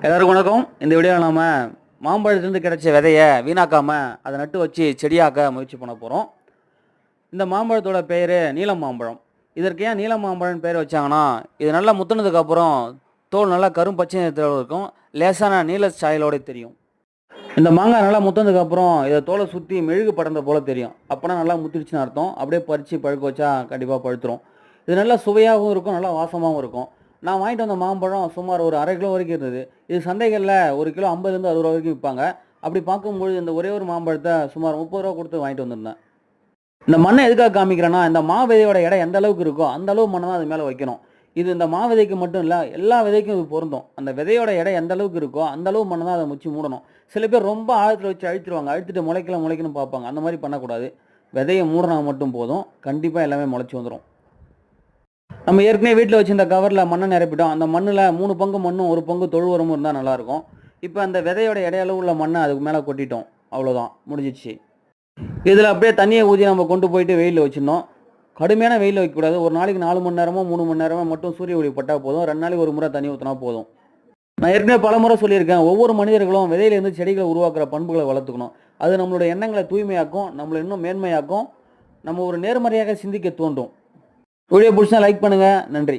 எல்லாருக்கும் வணக்கம். இந்த வீடியோவில் நம்ம மாம்பழத்துலேருந்து கிடைச்ச விதையை வீணாக்காமல் அதை நட்டு வச்சு செடியாக்க முயற்சி பண்ண போகிறோம். இந்த மாம்பழத்தோட பேர் நீலம் மாம்பழம். இதற்கு ஏன் நீலம் மாம்பழம்னு பேர் வச்சாங்கன்னா, இது நல்லா முத்துனதுக்கப்புறம் தோல் நல்லா கரும் பச்சை நிறத்தில் இருக்கும், லேசான நீல சாயலோட தெரியும். இந்த மாங்காய் நல்லா முத்துனதுக்கப்புறம் இதை தோலை சுற்றி மெழுகு படர்ந்த போல் தெரியும். அப்போனா நல்லா முத்திடுச்சுன்னு அர்த்தம். அப்படியே பறித்து பழுக்க வச்சா கண்டிப்பாக பழுத்துரும். இது நல்லா சுவையாகவும் இருக்கும், நல்லா வாசமாகவும் இருக்கும். நான் வாங்கிட்டு வந்த மாம்பழம் சுமார் ஒரு 1/2 கிலோ வரைக்கும் இருந்தது. இது சந்தைகளில் 1 கிலோ 50லேருந்து 60 ரூபா வரைக்கும் விற்பாங்க. அப்படி பார்க்கும்பொழுது இந்த ஒரே ஒரு மாம்பழத்தை சுமார் 30 ரூபா கொடுத்து வாங்கிட்டு வந்திருந்தேன். இந்த மண்ணை எதுக்காக காமிக்கிறேன்னா, இந்த மா விதையோட எடை எந்த அளவுக்கு இருக்கோ அந்த அளவு மண்ணை தான் அது மேலே வைக்கணும். இது இந்த மா விதைக்கு மட்டும் இல்லை, எல்லா விதைக்கும் இது பொருந்தும். அந்த விதையோட எடை எந்த அளவுக்கு இருக்கோ அந்த அளவு மண்ணை தான் அதை முச்சு மூடணும். சில பேர் ரொம்ப ஆழத்தில் வச்சு அழுத்திடுவாங்க, அழுத்திட்டு முளைக்கணும்னு பார்ப்பாங்க. அந்த மாதிரி பண்ணக்கூடாது. விதையை மூடினா மட்டும் போதும், கண்டிப்பாக எல்லாமே முளைச்சி வந்துடும். நம்ம ஏற்கனவே வீட்டில் வச்சு இந்த கவரில் மண்ணை நிரப்பிட்டோம். அந்த மண்ணில் 3 பங்கு மண்ணும் 1 பங்கு தொழு உரமும் இருந்தால் நல்லாயிருக்கும். இப்போ அந்த விதையோட இடையளவு உள்ள மண்ணை அதுக்கு மேலே கொட்டிட்டோம். அவ்வளோதான், முடிஞ்சிடுச்சு. இதில் அப்படியே தண்ணியை ஊற்றி நம்ம கொண்டு போயிட்டு வெயிலில் வச்சிடணும். கடுமையான வெயிலில் வைக்கக்கூடாது. ஒரு நாளைக்கு 4 மணி நேரமோ 3 மணி நேரமோ மட்டும் சூரிய ஒளி பட்டால் போதும். 2 நாளைக்கு ஒரு முறை தண்ணி ஊற்றினா போதும். நான் ஏற்கனவே பல முறை சொல்லியிருக்கேன், ஒவ்வொரு மனிதர்களும் விதையிலேருந்து செடிகளை உருவாக்குற பண்புகளை வளர்த்துக்கணும். அது நம்மளோட எண்ணங்களை தூய்மையாக்கும், நம்மளை இன்னும் மேன்மையாக்கும், நம்ம ஒரு நேர்மறையாக சிந்திக்க தோன்றும். வீடியோ பிடிச்சா லைக் பண்ணுங்கள். நன்றி.